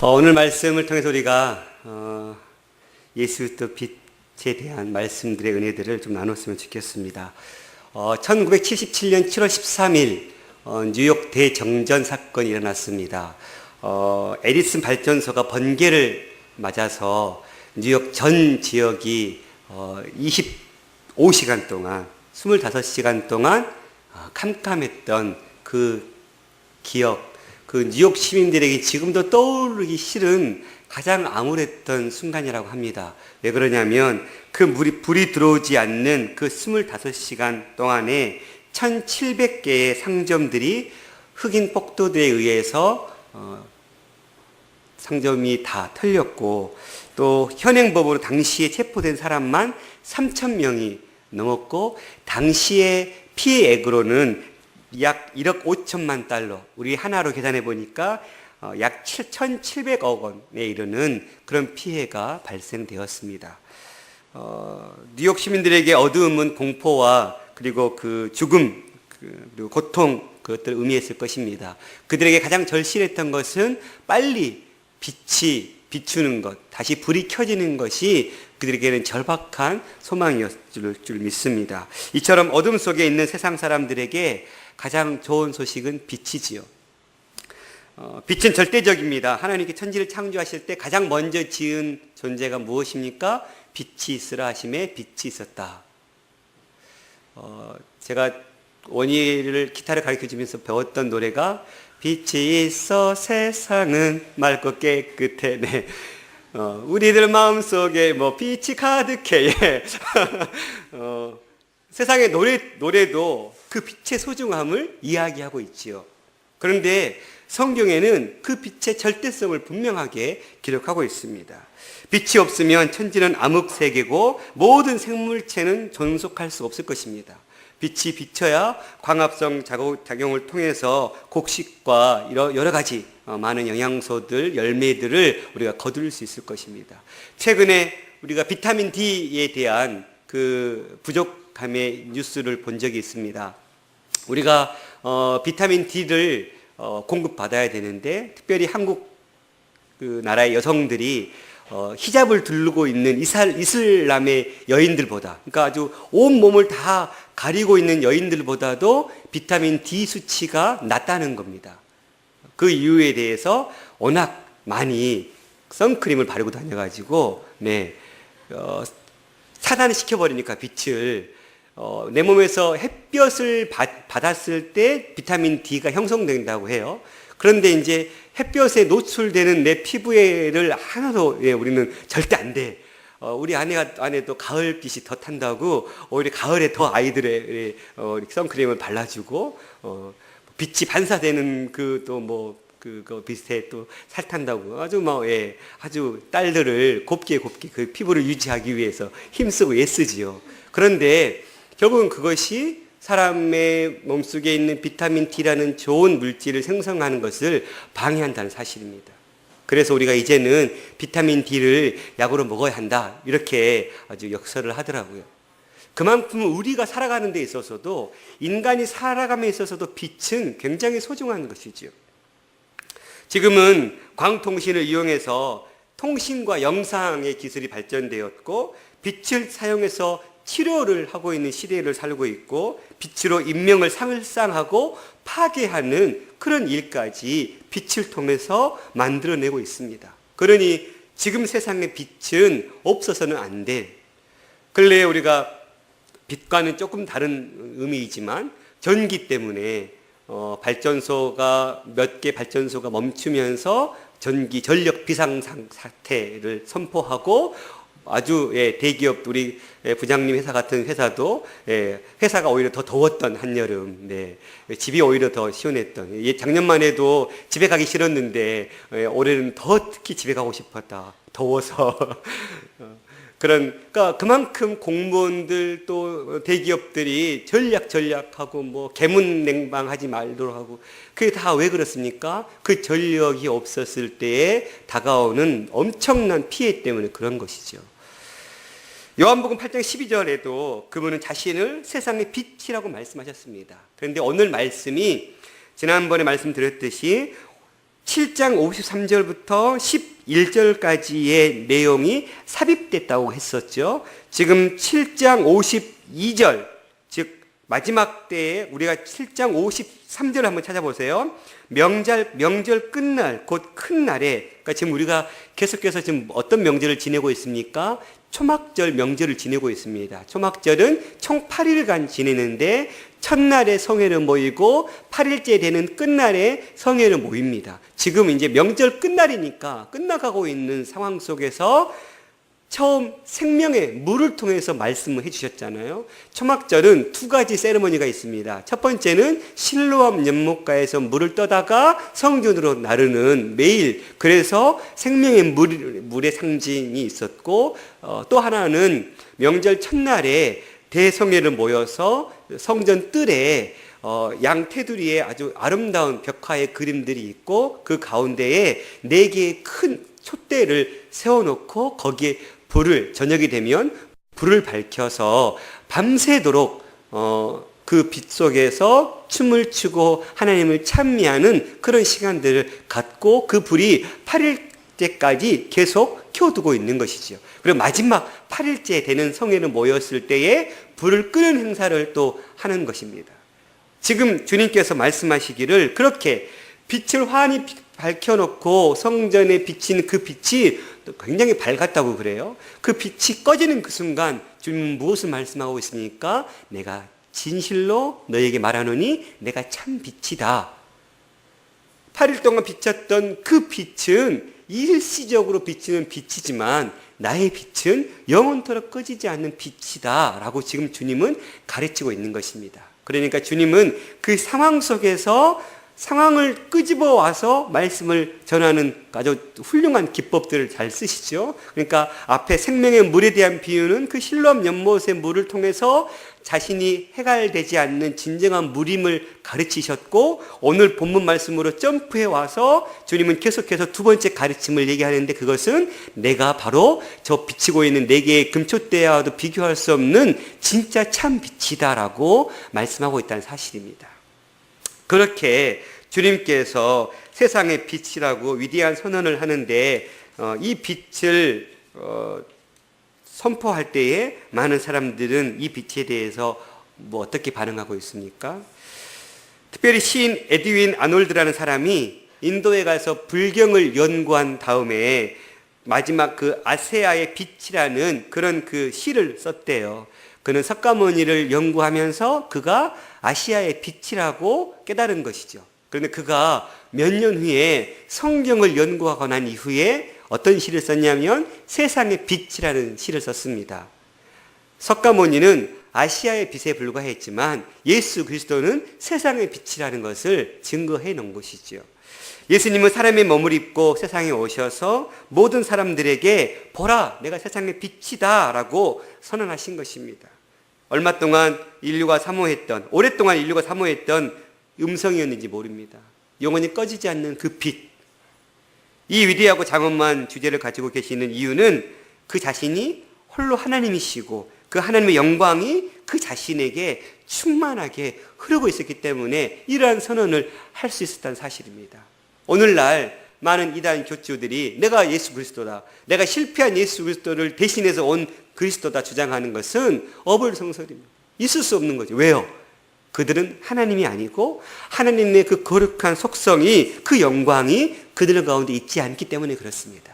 오늘 말씀을 통해서 우리가 예수 그리스도 빛에 대한 말씀들의 은혜들을 좀 나눴으면 좋겠습니다. 1977년 7월 13일 뉴욕 대정전 사건이 일어났습니다. 에디슨 발전소가 번개를 맞아서 뉴욕 전 지역이 25시간 동안 25시간 동안 캄캄했던 그 기억, 그 뉴욕 시민들에게 지금도 떠오르기 싫은 가장 암울했던 순간이라고 합니다. 왜 그러냐면 그 불이 들어오지 않는 그 25시간 동안에 1700개의 상점들이 흑인 폭도들에 의해서 상점이 다 털렸고, 또 현행법으로 당시에 체포된 사람만 3,000명이 넘었고, 당시의 피해액으로는 약 1억 5천만 달러, 우리 하나로 계산해 보니까 약 1,700억 원에 이르는 그런 피해가 발생되었습니다. 뉴욕 시민들에게 어두움은 공포와 그리고 그 죽음, 그리고 고통, 그것들을 의미했을 것입니다. 그들에게 가장 절실했던 것은 빨리 빛이 비추는 것, 다시 불이 켜지는 것이 그들에게는 절박한 소망이었을 줄 믿습니다. 이처럼 어둠 속에 있는 세상 사람들에게 가장 좋은 소식은 빛이지요. 빛은 절대적입니다. 하나님께 천지를 창조하실 때 가장 먼저 지은 존재가 무엇입니까? 빛이 있으라 하심에 빛이 있었다. 제가 원희를 기타를 가르쳐주면서 배웠던 노래가 빛이 있어 세상은 맑고 깨끗해. 네. 우리들 마음속에 빛이 가득해. 예. 세상의 노래도 그 빛의 소중함을 이야기하고 있지요. 그런데 성경에는 그 빛의 절대성을 분명하게 기록하고 있습니다. 빛이 없으면 천지는 암흑세계고 모든 생물체는 존속할 수 없을 것입니다. 빛이 비쳐야 광합성 작용을 통해서 곡식과 여러 가지 많은 영양소들, 열매들을 우리가 거둘 수 있을 것입니다. 최근에 우리가 비타민 D에 대한 그 부족함의 뉴스를 본 적이 있습니다. 우리가 비타민 D를 공급받아야 되는데, 특별히 한국 그 나라의 여성들이 히잡을 두르고 있는 이슬람의 여인들보다, 그러니까 아주 온 몸을 다 가리고 있는 여인들보다도 비타민 D 수치가 낮다는 겁니다. 그 이유에 대해서 워낙 많이 선크림을 바르고 다녀가지고, 차단시켜버리니까 빛을, 내 몸에서 햇볕을 받았을 때 비타민 D가 형성된다고 해요. 그런데 이제 햇볕에 노출되는 내 피부에를 하나도 우리는 절대 안 돼. 우리 아내도 가을빛이 더 탄다고 오히려 가을에 더 아이들의 선크림을 발라주고, 빛이 반사되는 그거 비슷해 또 살탄다고 아주 딸들을 곱게 그 피부를 유지하기 위해서 힘쓰고 애쓰지요. 그런데 결국은 그것이 사람의 몸속에 있는 비타민 D라는 좋은 물질을 생성하는 것을 방해한다는 사실입니다. 그래서 우리가 이제는 비타민 D를 약으로 먹어야 한다, 이렇게 아주 역설을 하더라고요. 그만큼 우리가 살아가는 데 있어서도, 인간이 살아감에 있어서도 빛은 굉장히 소중한 것이죠. 지금은 광통신을 이용해서 통신과 영상의 기술이 발전되었고, 빛을 사용해서 치료를 하고 있는 시대를 살고 있고, 빛으로 인명을 살상하고 파괴하는 그런 일까지 빛을 통해서 만들어내고 있습니다. 그러니 지금 세상의 빛은 없어서는 안 돼. 근래에 우리가 빛과는 조금 다른 의미이지만, 전기 때문에 몇 개 발전소가 멈추면서 전력 비상 사태를 선포하고, 아주 대기업, 우리 부장님 회사 같은 회사도 회사가 오히려 더 더웠던 한여름, 집이 오히려 더 시원했던, 작년만 해도 집에 가기 싫었는데 올해는 더 특히 집에 가고 싶었다, 더워서. 그러니까 그만큼 공무원들 또 대기업들이 전략하고 개문 냉방하지 말도록 하고, 그게 다 왜 그렇습니까? 그 전력이 없었을 때에 다가오는 엄청난 피해 때문에 그런 것이죠. 요한복음 8장 12절에도 그분은 자신을 세상의 빛이라고 말씀하셨습니다. 그런데 오늘 말씀이 지난번에 말씀드렸듯이 7장 53절부터 11절까지의 내용이 삽입됐다고 했었죠. 지금 7장 52절, 즉 마지막 때에 우리가 7장 53절을 한번 찾아보세요. 명절 끝날, 곧 큰 날에, 그러니까 지금 우리가 계속해서 지금 어떤 명절을 지내고 있습니까? 초막절 명절을 지내고 있습니다. 초막절은 총 8일간 지내는데 첫날에 성회를 모이고 8일째 되는 끝날에 성회를 모입니다. 지금 이제 명절 끝날이니까 끝나가고 있는 상황 속에서 처음 생명의 물을 통해서 말씀을 해주셨잖아요. 초막절은 두 가지 세리머니가 있습니다. 첫 번째는 실로암 연못가에서 물을 떠다가 성전으로 나르는 매일, 그래서 생명의 물의 상징이 있었고, 또 하나는 명절 첫날에 대성회를 모여서 성전 뜰에 양 테두리에 아주 아름다운 벽화의 그림들이 있고, 그 가운데에 4개의 큰 촛대를 세워놓고 거기에 불을, 저녁이 되면 불을 밝혀서 밤새도록 그 빛 속에서 춤을 추고 하나님을 찬미하는 그런 시간들을 갖고 그 불이 8일째까지 계속 켜두고 있는 것이죠. 그리고 마지막 8일째 되는 성회를 모였을 때에 불을 끄는 행사를 또 하는 것입니다. 지금 주님께서 말씀하시기를 그렇게 빛을 환히 밝혀놓고 성전에 비친 그 빛이 굉장히 밝았다고 그래요. 그 빛이 꺼지는 그 순간 주님은 무엇을 말씀하고 있습니까? 내가 진실로 너에게 말하노니 내가 참 빛이다. 8일 동안 비쳤던 그 빛은 일시적으로 비치는 빛이지만 나의 빛은 영원토록 꺼지지 않는 빛이다 라고 지금 주님은 가르치고 있는 것입니다. 그러니까 주님은 그 상황 속에서 상황을 끄집어 와서 말씀을 전하는 아주 훌륭한 기법들을 잘 쓰시죠. 그러니까 앞에 생명의 물에 대한 비유는 그 실로암 연못의 물을 통해서 자신이 해갈되지 않는 진정한 물임을 가르치셨고, 오늘 본문 말씀으로 점프해 와서 주님은 계속해서 두 번째 가르침을 얘기하는데, 그것은 내가 바로 저 비치고 있는 4개의 금촛대와도 비교할 수 없는 진짜 참 빛이다라고 말씀하고 있다는 사실입니다. 그렇게 주님께서 세상의 빛이라고 위대한 선언을 하는데, 이 빛을 선포할 때에 많은 사람들은 이 빛에 대해서 어떻게 반응하고 있습니까? 특별히 시인 에드윈 아놀드라는 사람이 인도에 가서 불경을 연구한 다음에 마지막 그 아세아의 빛이라는 그런 그 시를 썼대요. 그는 석가모니를 연구하면서 그가 아시아의 빛이라고 깨달은 것이죠. 그런데 그가 몇 년 후에 성경을 연구하고 난 이후에 어떤 시를 썼냐면 세상의 빛이라는 시를 썼습니다. 석가모니는 아시아의 빛에 불과했지만 예수 그리스도는 세상의 빛이라는 것을 증거해 놓은 것이죠. 예수님은 사람의 몸을 입고 세상에 오셔서 모든 사람들에게 보라, 내가 세상의 빛이다 라고 선언하신 것입니다. 얼마 동안 오랫동안 인류가 사모했던 음성이었는지 모릅니다. 영원히 꺼지지 않는 그 빛. 이 위대하고 장엄한 주제를 가지고 계시는 이유는 그 자신이 홀로 하나님이시고 그 하나님의 영광이 그 자신에게 충만하게 흐르고 있었기 때문에 이러한 선언을 할 수 있었다는 사실입니다. 오늘날 많은 이단 교주들이 내가 예수 그리스도다, 내가 실패한 예수 그리스도를 대신해서 온 그리스도다 주장하는 것은 어불성설입니다. 있을 수 없는 거죠. 왜요? 그들은 하나님이 아니고 하나님의 그 거룩한 속성이, 그 영광이 그들 가운데 있지 않기 때문에 그렇습니다.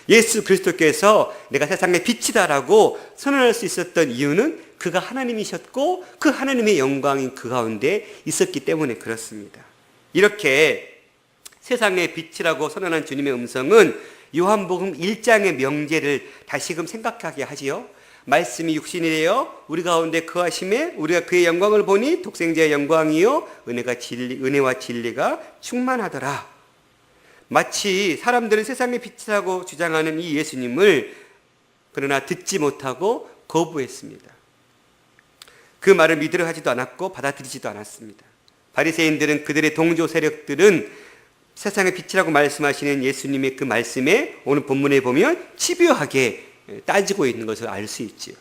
예수 그리스도께서 내가 세상의 빛이다라고 선언할 수 있었던 이유는 그가 하나님이셨고 그 하나님의 영광이 그 가운데 있었기 때문에 그렇습니다. 이렇게 세상의 빛이라고 선언한 주님의 음성은 요한복음 1장의 명제를 다시금 생각하게 하지요. 말씀이 육신이 되어 우리 가운데 거하심에 우리가 그의 영광을 보니 독생자의 영광이요 은혜와 진리가 충만하더라. 마치 사람들은 세상의 빛이라고 주장하는 이 예수님을 그러나 듣지 못하고 거부했습니다. 그 말을 믿으려 하지도 않았고 받아들이지도 않았습니다. 바리새인들은, 그들의 동조 세력들은 세상의 빛이라고 말씀하시는 예수님의 그 말씀에 오늘 본문에 보면 집요하게 따지고 있는 것을 알 수 있지요.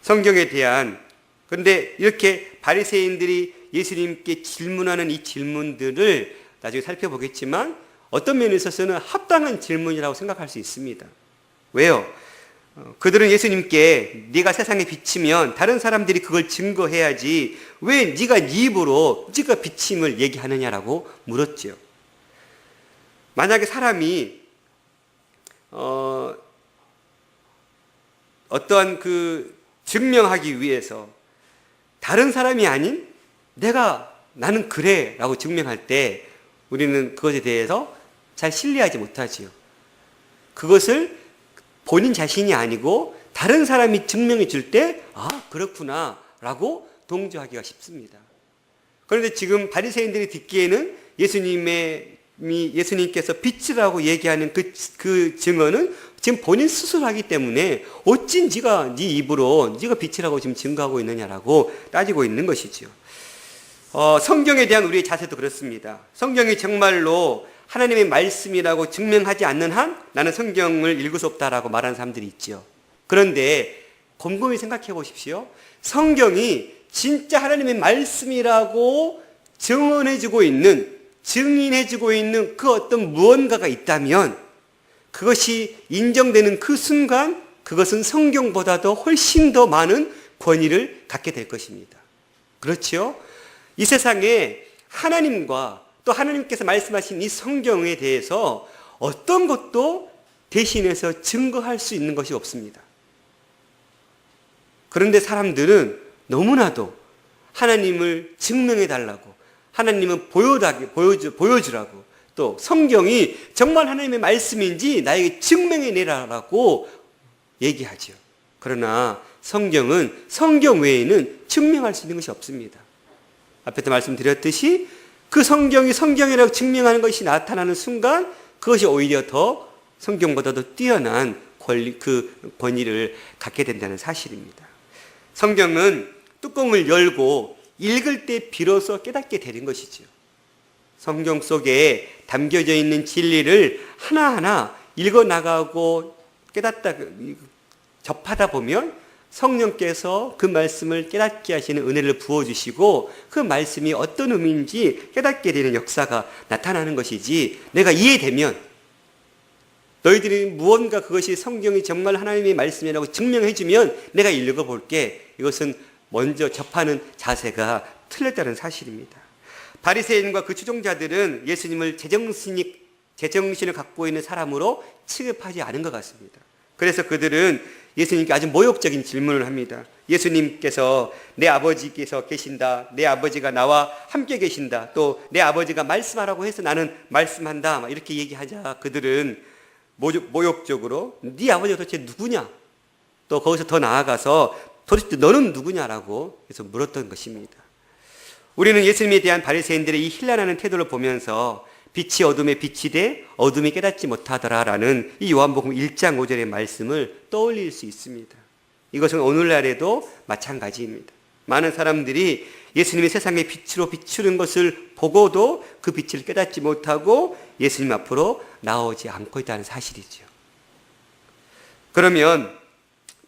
성경에 대한, 그런데 이렇게 바리새인들이 예수님께 질문하는 이 질문들을 나중에 살펴보겠지만 어떤 면에 있어서는 합당한 질문이라고 생각할 수 있습니다. 왜요? 그들은 예수님께 네가 세상에 비치면 다른 사람들이 그걸 증거해야지 왜 네가 네 입으로 네가 비침을 얘기하느냐라고 물었지요. 만약에 사람이 어떠한 그 증명하기 위해서 다른 사람이 아닌 나는 그래 라고 증명할 때 우리는 그것에 대해서 잘 신뢰하지 못하지요. 그것을 본인 자신이 아니고 다른 사람이 증명해 줄 때 그렇구나 라고 동조하기가 쉽습니다. 그런데 지금 바리새인들이 듣기에는 예수님께서 빛이라고 얘기하는 그 증언은 지금 본인 스스로 하기 때문에 어찌 네가 네 입으로 네가 빛이라고 지금 증거하고 있느냐라고 따지고 있는 것이죠. 성경에 대한 우리의 자세도 그렇습니다. 성경이 정말로 하나님의 말씀이라고 증명하지 않는 한 나는 성경을 읽을 수 없다라고 말하는 사람들이 있죠. 그런데 곰곰이 생각해 보십시오. 성경이 진짜 하나님의 말씀이라고 증언해주고 있는, 증인해주고 있는 그 어떤 무언가가 있다면 그것이 인정되는 그 순간 그것은 성경보다도 훨씬 더 많은 권위를 갖게 될 것입니다. 그렇죠? 이 세상에 하나님과 또 하나님께서 말씀하신 이 성경에 대해서 어떤 것도 대신해서 증거할 수 있는 것이 없습니다. 그런데 사람들은 너무나도 하나님을 증명해달라고, 하나님은 보여주라고, 또 성경이 정말 하나님의 말씀인지 나에게 증명해내라라고 얘기하죠. 그러나 성경은 성경 외에는 증명할 수 있는 것이 없습니다. 앞에도 말씀드렸듯이 그 성경이 성경이라고 증명하는 것이 나타나는 순간 그것이 오히려 더 성경보다도 뛰어난 권위를 갖게 된다는 사실입니다. 성경은 뚜껑을 열고 읽을 때 비로소 깨닫게 되는 것이죠. 성경 속에 담겨져 있는 진리를 하나하나 읽어나가고 접하다 보면 성령께서 그 말씀을 깨닫게 하시는 은혜를 부어주시고 그 말씀이 어떤 의미인지 깨닫게 되는 역사가 나타나는 것이지, 내가 이해되면 너희들이 무언가 그것이 성경이 정말 하나님의 말씀이라고 증명해주면 내가 읽어볼게, 이것은 먼저 접하는 자세가 틀렸다는 사실입니다. 바리새인과 그 추종자들은 예수님을 제정신을 갖고 있는 사람으로 취급하지 않은 것 같습니다. 그래서 그들은 예수님께 아주 모욕적인 질문을 합니다. 예수님께서 내 아버지께서 계신다, 내 아버지가 나와 함께 계신다, 또 내 아버지가 말씀하라고 해서 나는 말씀한다, 이렇게 얘기하자 그들은 모욕적으로 네 아버지가 도대체 누구냐, 또 거기서 더 나아가서 도대체 너는 누구냐라고 해서 물었던 것입니다. 우리는 예수님에 대한 바리새인들의 이 힐난하는 태도를 보면서 빛이 어둠에 빛이 돼 어둠이 깨닫지 못하더라라는 이 요한복음 1장 5절의 말씀을 떠올릴 수 있습니다. 이것은 오늘날에도 마찬가지입니다. 많은 사람들이 예수님이 세상의 빛으로 비추는 것을 보고도 그 빛을 깨닫지 못하고 예수님 앞으로 나오지 않고 있다는 사실이죠. 그러면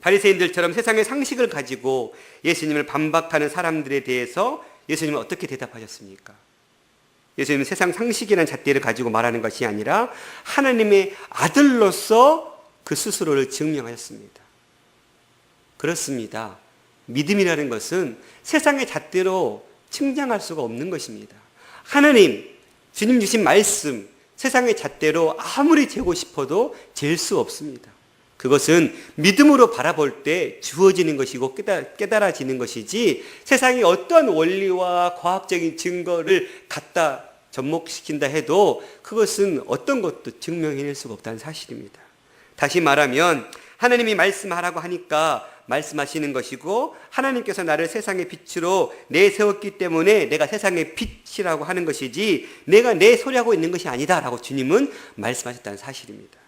바리새인들처럼 세상의 상식을 가지고 예수님을 반박하는 사람들에 대해서 예수님은 어떻게 대답하셨습니까? 예수님은 세상 상식이라는 잣대를 가지고 말하는 것이 아니라 하나님의 아들로서 그 스스로를 증명하셨습니다. 그렇습니다. 믿음이라는 것은 세상의 잣대로 측량할 수가 없는 것입니다. 하나님, 주님 주신 말씀, 세상의 잣대로 아무리 재고 싶어도 잴 수 없습니다. 그것은 믿음으로 바라볼 때 주어지는 것이고 깨달아지는 것이지, 세상이 어떤 원리와 과학적인 증거를 갖다 접목시킨다 해도 그것은 어떤 것도 증명해낼 수가 없다는 사실입니다. 다시 말하면 하나님이 말씀하라고 하니까 말씀하시는 것이고, 하나님께서 나를 세상의 빛으로 내세웠기 때문에 내가 세상의 빛이라고 하는 것이지 내가 내 소리하고 있는 것이 아니다라고 주님은 말씀하셨다는 사실입니다.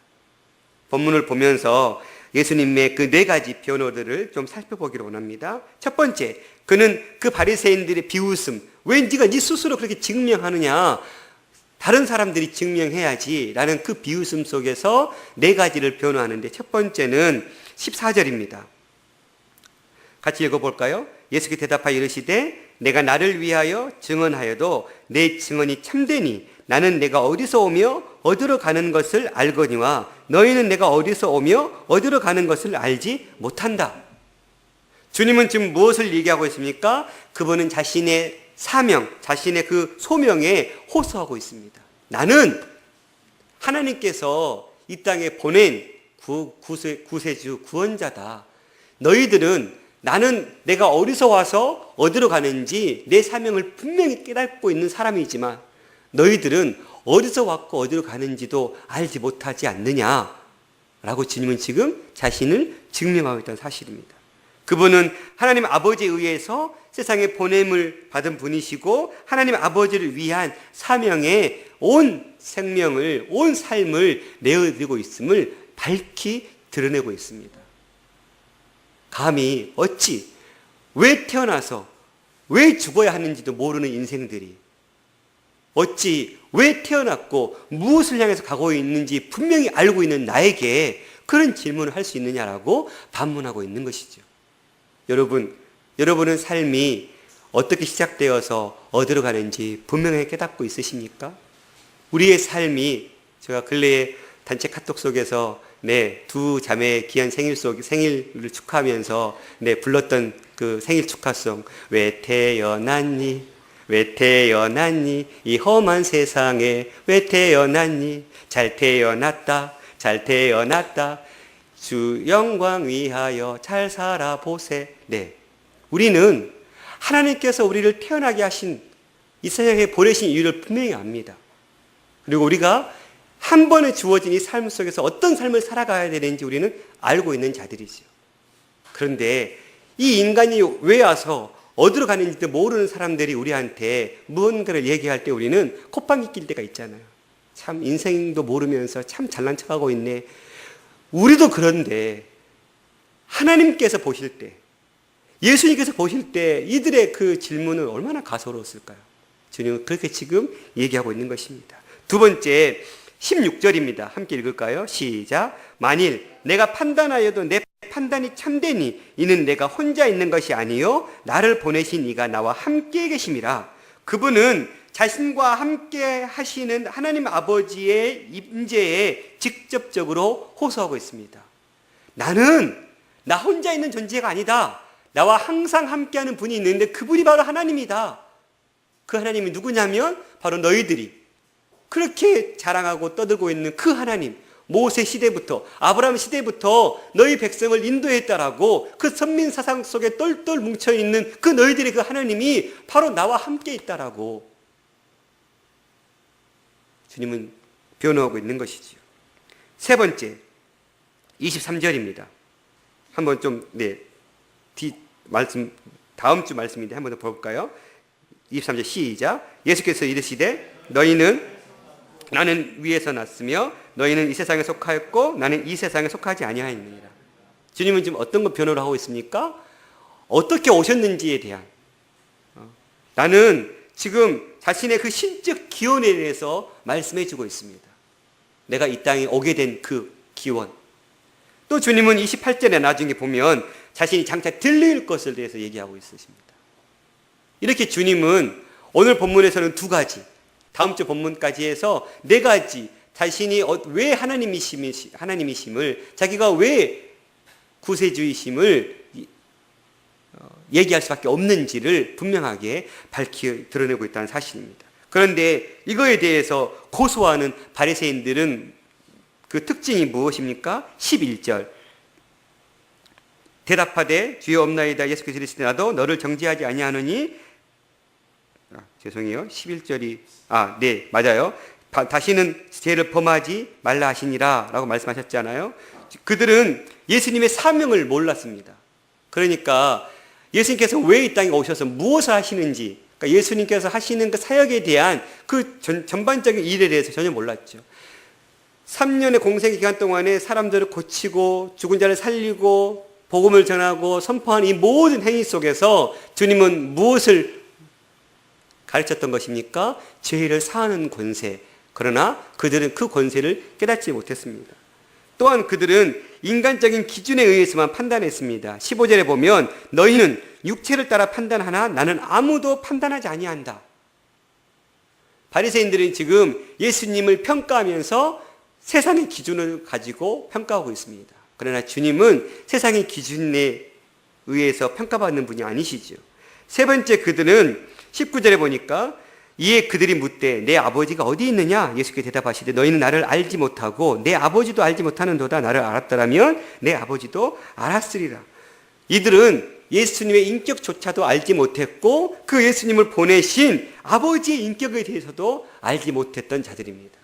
본문을 보면서 예수님의 그 4가지 변호들을 좀 살펴보기를 원합니다. 첫 번째, 그는 그 바리새인들의 비웃음, 왜 네가 네 스스로 그렇게 증명하느냐, 다른 사람들이 증명해야지 라는 그 비웃음 속에서 4가지를 변호하는데, 첫 번째는 14절입니다. 같이 읽어볼까요? 예수께서 대답하여 이르시되 내가 나를 위하여 증언하여도 내 증언이 참되니 나는 내가 어디서 오며 어디로 가는 것을 알거니와 너희는 내가 어디서 오며 어디로 가는 것을 알지 못한다. 주님은 지금 무엇을 얘기하고 있습니까? 그분은 자신의 사명, 자신의 그 소명에 호소하고 있습니다. 나는 하나님께서 이 땅에 보낸 구세주, 구원자다. 너희들은 나는 내가 어디서 와서 어디로 가는지 내 사명을 분명히 깨닫고 있는 사람이지만 너희들은 어디서 왔고 어디로 가는지도 알지 못하지 않느냐라고 주님은 지금 자신을 증명하고 있다는 사실입니다. 그분은 하나님 아버지에 의해서 세상에 보냄을 받은 분이시고 하나님 아버지를 위한 사명에 온 생명을, 온 삶을 내어드리고 있음을 밝히 드러내고 있습니다. 감히 어찌 왜 태어나서 왜 죽어야 하는지도 모르는 인생들이 어찌 왜 태어났고 무엇을 향해서 가고 있는지 분명히 알고 있는 나에게 그런 질문을 할 수 있느냐라고 반문하고 있는 것이죠. 여러분은 삶이 어떻게 시작되어서 어디로 가는지 분명히 깨닫고 있으십니까? 우리의 삶이 제가 근래에 단체 카톡 속에서 두 자매의 귀한 생일을 축하하면서 불렀던 그 생일 축하송 왜 태어났니 왜 태어났니 이 험한 세상에 왜 태어났니 잘 태어났다 잘 태어났다 주 영광 위하여 잘 살아보세. 우리는 하나님께서 우리를 태어나게 하신 이 세상에 보내신 이유를 분명히 압니다. 그리고 우리가 한 번에 주어진 이 삶 속에서 어떤 삶을 살아가야 되는지 우리는 알고 있는 자들이죠. 그런데 이 인간이 왜 와서 어디로 가는지도 모르는 사람들이 우리한테 무언가를 얘기할 때 우리는 콧방귀 낄 때가 있잖아요. 참 인생도 모르면서 참 잘난 척하고 있네. 우리도 그런데 하나님께서 보실 때, 예수님께서 보실 때 이들의 그 질문은 얼마나 가소로웠을까요? 주님은 그렇게 지금 얘기하고 있는 것입니다. 두 번째 16절입니다. 함께 읽을까요? 시작. 만일 내가 판단하여도 내 판단이 참되니 이는 내가 혼자 있는 것이 아니요 나를 보내신 이가 나와 함께 계심이라. 그분은 자신과 함께 하시는 하나님 아버지의 임재에 직접적으로 호소하고 있습니다. 나는 나 혼자 있는 존재가 아니다. 나와 항상 함께하는 분이 있는데 그분이 바로 하나님이다. 그 하나님이 누구냐면 바로 너희들이 그렇게 자랑하고 떠들고 있는 그 하나님, 모세 시대부터 아브라함 시대부터 너희 백성을 인도했다라고 그 선민 사상 속에 똘똘 뭉쳐있는 그 너희들의 그 하나님이 바로 나와 함께 있다라고 주님은 변호하고 있는 것이지요. 세 번째 23절입니다. 한번 좀 다음 주 말씀인데 한번 더 볼까요? 23절 시작. 예수께서 이르시되 나는 위에서 났으며 너희는 이 세상에 속하였고 나는 이 세상에 속하지 아니하였느니라. 주님은 지금 어떤 거 변호를 하고 있습니까? 어떻게 오셨는지에 대한 나는 지금 자신의 그 신적 기원에 대해서 말씀해 주고 있습니다. 내가 이 땅에 오게 된 그 기원. 또 주님은 28절에 나중에 보면 자신이 장차 들릴 것을 대해서 얘기하고 있으십니다. 이렇게 주님은 오늘 본문에서는 두 가지, 다음 주 본문까지 해서 네 가지 자신이 왜 하나님이심을, 자기가 왜 구세주이심을 얘기할 수밖에 없는지를 분명하게 밝히 드러내고 있다는 사실입니다. 그런데 이거에 대해서 고소하는 바리새인들은 그 특징이 무엇입니까? 11절 대답하되 주여 없나이다. 예수께서 이르시되 나도 너를 정죄하지 아니하노니 11절이 네 맞아요. 다시는 죄를 범하지 말라 하시니라 라고 말씀하셨잖아요. 그들은 예수님의 사명을 몰랐습니다. 그러니까 예수님께서 왜 이 땅에 오셔서 무엇을 하시는지, 그러니까 예수님께서 하시는 그 사역에 대한 그 전반적인 일에 대해서 전혀 몰랐죠. 3년의 공생 기간 동안에 사람들을 고치고 죽은 자를 살리고 복음을 전하고 선포하는 이 모든 행위 속에서 주님은 무엇을 가르쳤던 것입니까? 죄를 사하는 권세. 그러나 그들은 그 권세를 깨닫지 못했습니다. 또한 그들은 인간적인 기준에 의해서만 판단했습니다. 15절에 보면 너희는 육체를 따라 판단하나 나는 아무도 판단하지 아니한다. 바리새인들은 지금 예수님을 평가하면서 세상의 기준을 가지고 평가하고 있습니다. 그러나 주님은 세상의 기준에 의해서 평가받는 분이 아니시죠. 세 번째, 그들은 19절에 보니까 이에 그들이 묻되 내 아버지가 어디 있느냐? 예수께 대답하시되 너희는 나를 알지 못하고 내 아버지도 알지 못하는도다. 나를 알았더라면 내 아버지도 알았으리라. 이들은 예수님의 인격조차도 알지 못했고 그 예수님을 보내신 아버지의 인격에 대해서도 알지 못했던 자들입니다.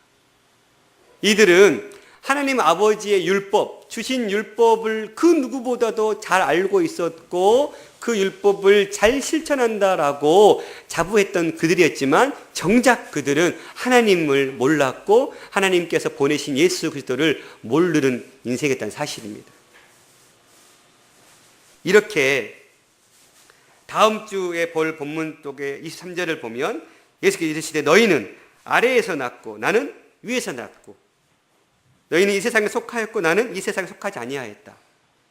이들은 하나님 아버지의 율법, 주신 율법을 그 누구보다도 잘 알고 있었고 그 율법을 잘 실천한다라고 자부했던 그들이었지만 정작 그들은 하나님을 몰랐고 하나님께서 보내신 예수 그리스도를 모르는 인생이었다는 사실입니다. 이렇게 다음 주에 볼 본문 쪽에 23절을 보면 예수께서 이르시되 너희는 아래에서 났고 나는 위에서 났고 너희는 이 세상에 속하였고 나는 이 세상에 속하지 아니하였다.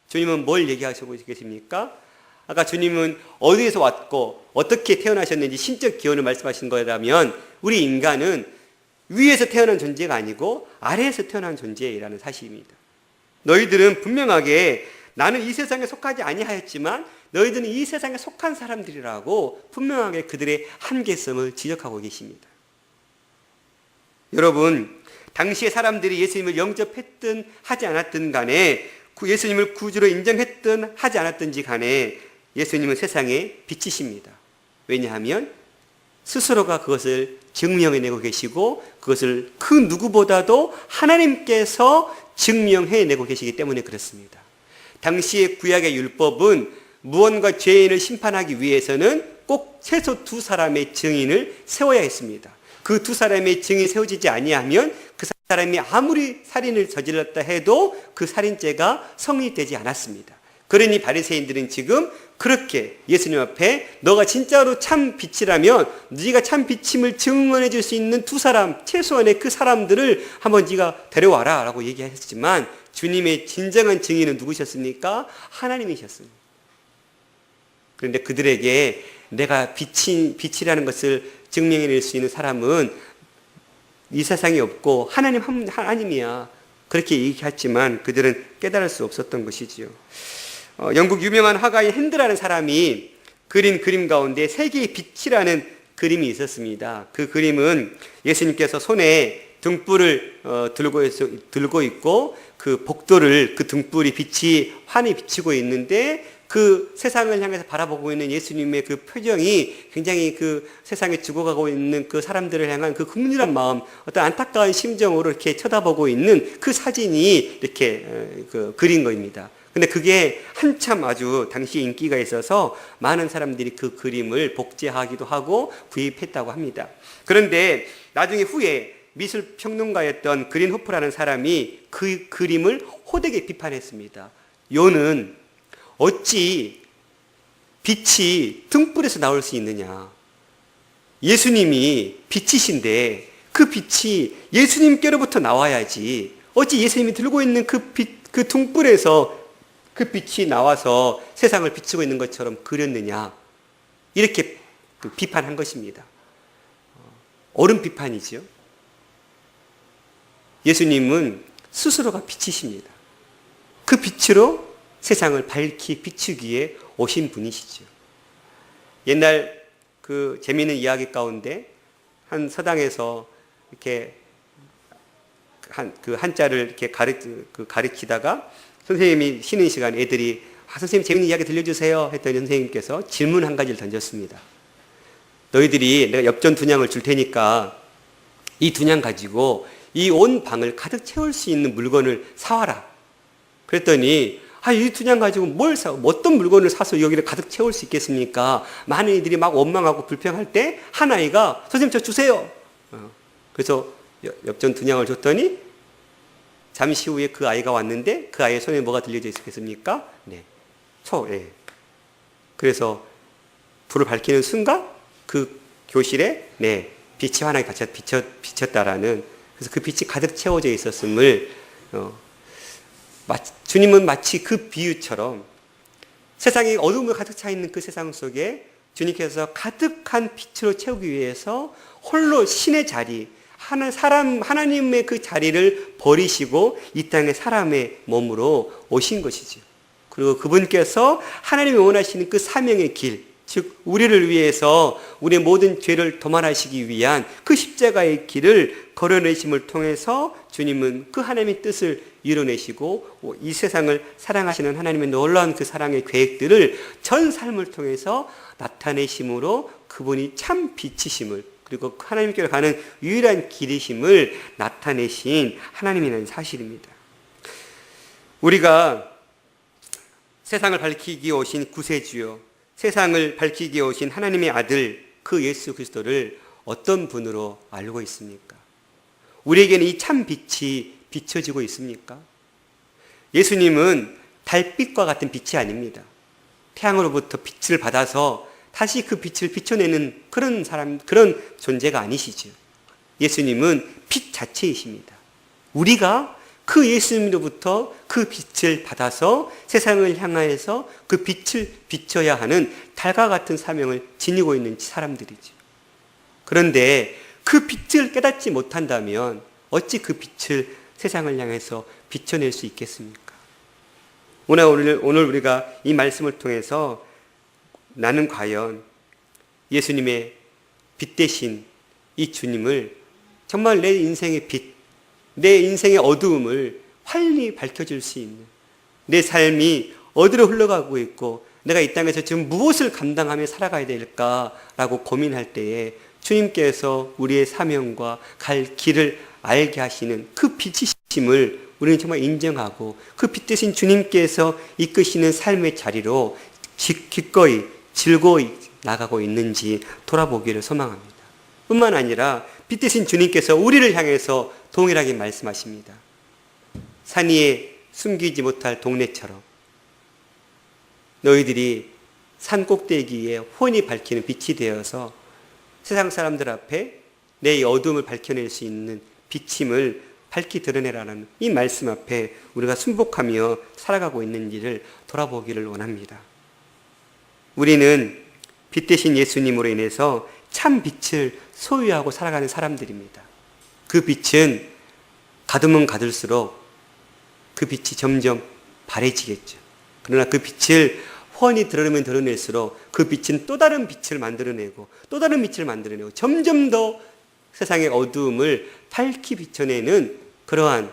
주님은 뭘 얘기하시고 계십니까? 아까 주님은 어디에서 왔고 어떻게 태어나셨는지 신적 기원을 말씀하신 거라면 우리 인간은 위에서 태어난 존재가 아니고 아래에서 태어난 존재라는 사실입니다. 너희들은 분명하게 나는 이 세상에 속하지 아니하였지만 너희들은 이 세상에 속한 사람들이라고 분명하게 그들의 한계성을 지적하고 계십니다. 여러분, 당시의 사람들이 예수님을 영접했든 하지 않았든 간에 예수님을 구주로 인정했든 하지 않았든지 간에 예수님은 세상의 빛이십니다. 왜냐하면 스스로가 그것을 증명해내고 계시고 그것을 그 누구보다도 하나님께서 증명해내고 계시기 때문에 그렇습니다. 당시의 구약의 율법은 무언가 죄인을 심판하기 위해서는 꼭 최소 두 사람의 증인을 세워야 했습니다. 그 두 사람의 증인이 세워지지 아니하면 그 사람이 아무리 살인을 저질렀다 해도 그 살인죄가 성립되지 않았습니다. 그러니 바리새인들은 지금 그렇게 예수님 앞에 너가 진짜로 참 빛이라면 네가 참 빛임을 증언해 줄 수 있는 두 사람, 최소한의 그 사람들을 한번 네가 데려와라 라고 얘기했지만 주님의 진정한 증인은 누구셨습니까? 하나님이셨습니다. 그런데 그들에게 내가 빛이라는 것을 증명해낼 수 있는 사람은 이 세상에 없고 하나님이야. 그렇게 얘기했지만 그들은 깨달을 수 없었던 것이지요. 영국 유명한 화가인 핸드라는 사람이 그린 그림 가운데 세계의 빛이라는 그림이 있었습니다. 그 그림은 예수님께서 손에 등불을 들고 있고 그 복도를 그 등불이 빛이 환히 비치고 있는데 그 세상을 향해서 바라보고 있는 예수님의 그 표정이 굉장히 그 세상에 죽어가고 있는 그 사람들을 향한 그 긍휼한 마음, 어떤 안타까운 심정으로 이렇게 쳐다보고 있는 그 사진이 이렇게 그린 거입니다. 근데 그게 한참 아주 당시 인기가 있어서 많은 사람들이 그 그림을 복제하기도 하고 구입했다고 합니다. 그런데 나중에 후에 미술평론가였던 그린호프라는 사람이 그 그림을 호되게 비판했습니다. 요는 어찌 빛이 등불에서 나올 수 있느냐. 예수님이 빛이신데 그 빛이 예수님께로부터 나와야지. 어찌 예수님이 들고 있는 그 빛, 그 등불에서 그 빛이 나와서 세상을 비추고 있는 것처럼 그렸느냐. 이렇게 비판한 것입니다. 옳은 비판이죠. 예수님은 스스로가 빛이십니다. 그 빛으로 세상을 밝히 비추기에 오신 분이시죠. 옛날 그 재미있는 이야기 가운데 한 서당에서 이렇게 한자를 이렇게 가르치다가 선생님이 쉬는 시간 애들이 선생님 재미있는 이야기 들려주세요 했더니 선생님께서 질문 한 가지를 던졌습니다. 너희들이 내가 엽전 2냥을 줄 테니까 이 2냥 가지고 이 온 방을 가득 채울 수 있는 물건을 사와라. 그랬더니 이 2냥 가지고 어떤 물건을 사서 여기를 가득 채울 수 있겠습니까? 많은 이들이 막 원망하고 불평할 때 한 아이가 선생님 저 주세요. 그래서 엽전 2냥을 줬더니 잠시 후에 그 아이가 왔는데 그 아이의 손에 뭐가 들려져 있었겠습니까? 네. 예. 그래서 불을 밝히는 순간 그 교실에 빛이 환하게 비쳤다라는, 그래서 그 빛이 가득 채워져 있었음을 주님은 마치 그 비유처럼 세상에 어둠을 가득 차 있는 그 세상 속에 주님께서 가득한 빛으로 채우기 위해서 홀로 신의 자리, 하나님의 그 자리를 버리시고 이 땅에 사람의 몸으로 오신 것이죠. 그리고 그분께서 하나님이 원하시는 그 사명의 길, 즉 우리를 위해서 우리의 모든 죄를 도말하시기 위한 그 십자가의 길을 걸어내심을 통해서 주님은 그 하나님의 뜻을 이뤄내시고 이 세상을 사랑하시는 하나님의 놀라운 그 사랑의 계획들을 전 삶을 통해서 나타내심으로 그분이 참 빛이심을, 그리고 하나님께로 가는 유일한 길이심을 나타내신 하나님이라는 사실입니다. 우리가 세상을 밝히기 오신 구세주요, 세상을 밝히기 오신 하나님의 아들 그 예수 그리스도를 어떤 분으로 알고 있습니까? 우리에게는 이 참 빛이 비춰지고 있습니까? 예수님은 달빛과 같은 빛이 아닙니다. 태양으로부터 빛을 받아서 다시 그 빛을 비춰내는 그런 존재가 아니시죠. 예수님은 빛 자체이십니다. 우리가 그 예수님으로부터 그 빛을 받아서 세상을 향하여서 그 빛을 비춰야 하는 달과 같은 사명을 지니고 있는 사람들이죠. 그런데 그 빛을 깨닫지 못한다면 어찌 그 빛을 세상을 향해서 비춰낼 수 있겠습니까? 오늘 우리가 이 말씀을 통해서 나는 과연 예수님의 빛 대신 이 주님을 정말 내 인생의 빛, 내 인생의 어두움을 환히 밝혀줄 수 있는, 내 삶이 어디로 흘러가고 있고 내가 이 땅에서 지금 무엇을 감당하며 살아가야 될까라고 고민할 때에 주님께서 우리의 사명과 갈 길을 알게 하시는 그 빛이심을 우리는 정말 인정하고 그 빛 대신 주님께서 이끄시는 삶의 자리로 기꺼이 즐거이 나가고 있는지 돌아보기를 소망합니다. 뿐만 아니라 빛 대신 주님께서 우리를 향해서 동일하게 말씀하십니다. 산 위에 숨기지 못할 동네처럼 너희들이 산 꼭대기에 훤히 밝히는 빛이 되어서 세상 사람들 앞에 내 어둠을 밝혀낼 수 있는 빛임을 밝히 드러내라는 이 말씀 앞에 우리가 순복하며 살아가고 있는지를 돌아보기를 원합니다. 우리는 빛 대신 예수님으로 인해서 참 빛을 소유하고 살아가는 사람들입니다. 그 빛은 가두면 가둘수록 그 빛이 점점 바래지겠죠. 그러나 그 빛을 훤히 드러내면 드러낼수록 그 빛은 또 다른 빛을 만들어내고 또 다른 빛을 만들어내고 점점 더 세상의 어두움을 밝히 비춰내는 그러한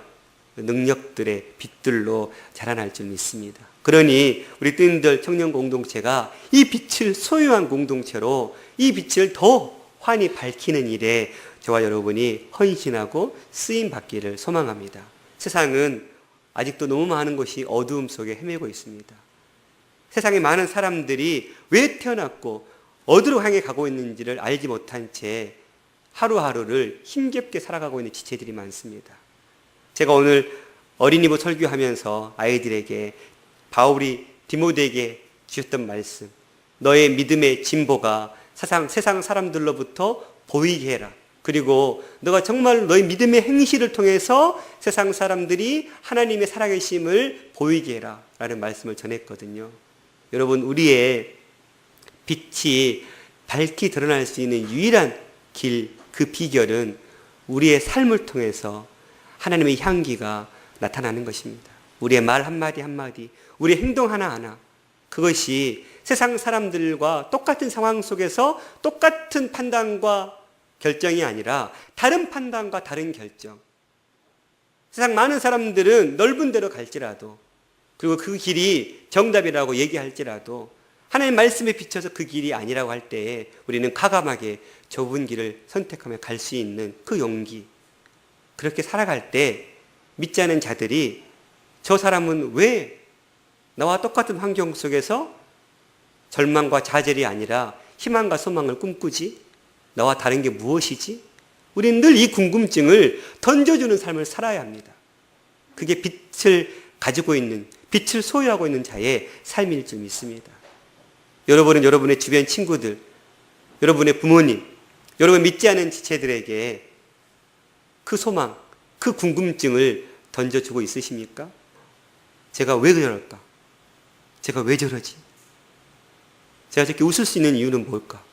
능력들의 빛들로 자라날 줄 믿습니다. 그러니 우리 뜨인들 청년 공동체가 이 빛을 소유한 공동체로 이 빛을 더 환히 밝히는 일에 저와 여러분이 헌신하고 쓰임받기를 소망합니다. 세상은 아직도 너무 많은 것이 어두움 속에 헤매고 있습니다. 세상에 많은 사람들이 왜 태어났고 어디로 향해 가고 있는지를 알지 못한 채 하루하루를 힘겹게 살아가고 있는 지체들이 많습니다. 제가 오늘 어린이부 설교하면서 아이들에게 바울이 디모데에게 주셨던 말씀, 너의 믿음의 진보가 세상 사람들로부터 보이게 해라. 그리고 너가 정말 너의 믿음의 행실을 통해서 세상 사람들이 하나님의 살아계심을 보이게 해라 라는 말씀을 전했거든요. 여러분, 우리의 빛이 밝히 드러날 수 있는 유일한 길, 그 비결은 우리의 삶을 통해서 하나님의 향기가 나타나는 것입니다. 우리의 말 한마디 한마디, 우리의 행동 하나하나, 그것이 세상 사람들과 똑같은 상황 속에서 똑같은 판단과 결정이 아니라 다른 판단과 다른 결정. 세상 많은 사람들은 넓은 데로 갈지라도, 그리고 그 길이 정답이라고 얘기할지라도 하나님의 말씀에 비춰서 그 길이 아니라고 할 때에 우리는 과감하게 좁은 길을 선택하며 갈 수 있는 그 용기, 그렇게 살아갈 때 믿지 않은 자들이 저 사람은 왜 나와 똑같은 환경 속에서 절망과 좌절이 아니라 희망과 소망을 꿈꾸지? 나와 다른 게 무엇이지? 우리는 늘 이 궁금증을 던져주는 삶을 살아야 합니다. 그게 빛을 가지고 있는, 빛을 소유하고 있는 자의 삶일 줄 믿습니다. 여러분은 여러분의 주변 친구들, 여러분의 부모님, 여러분 믿지 않은 지체들에게 그 소망, 그 궁금증을 던져주고 있으십니까? 제가 왜 저럴까? 제가 왜 저러지? 제가 저렇게 웃을 수 있는 이유는 뭘까?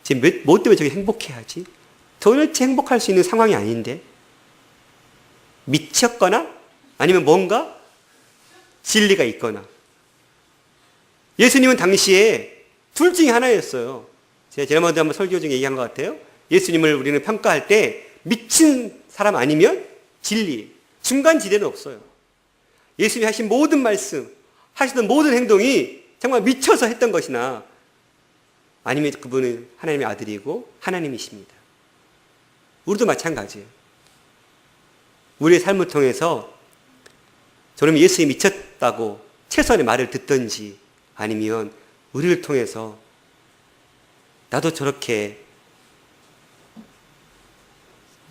지금 뭐 때문에 저렇게 행복해하지? 도대체 행복할 수 있는 상황이 아닌데? 미쳤거나 아니면 뭔가 진리가 있거나. 예수님은 당시에 둘 중에 하나였어요. 제가 지난번에 한번 설교 중에 얘기한 것 같아요. 예수님을 우리는 평가할 때 미친 사람 아니면 진리, 중간 지대는 없어요. 예수님이 하신 모든 말씀, 하시던 모든 행동이 정말 미쳐서 했던 것이나 아니면 그분은 하나님의 아들이고 하나님이십니다. 우리도 마찬가지예요. 우리의 삶을 통해서 저는 예수님이 미쳤다고 최소한의 말을 듣든지 아니면 우리를 통해서 나도 저렇게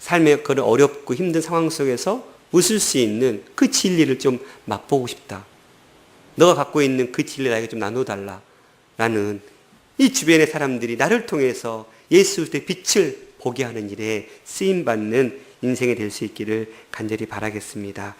삶의 그런 어렵고 힘든 상황 속에서 웃을 수 있는 그 진리를 좀 맛보고 싶다. 너가 갖고 있는 그 진리 나에게 좀 나눠달라. 라는 이 주변의 사람들이 나를 통해서 예수의 빛을 보게 하는 일에 쓰임받는 인생이 될 수 있기를 간절히 바라겠습니다.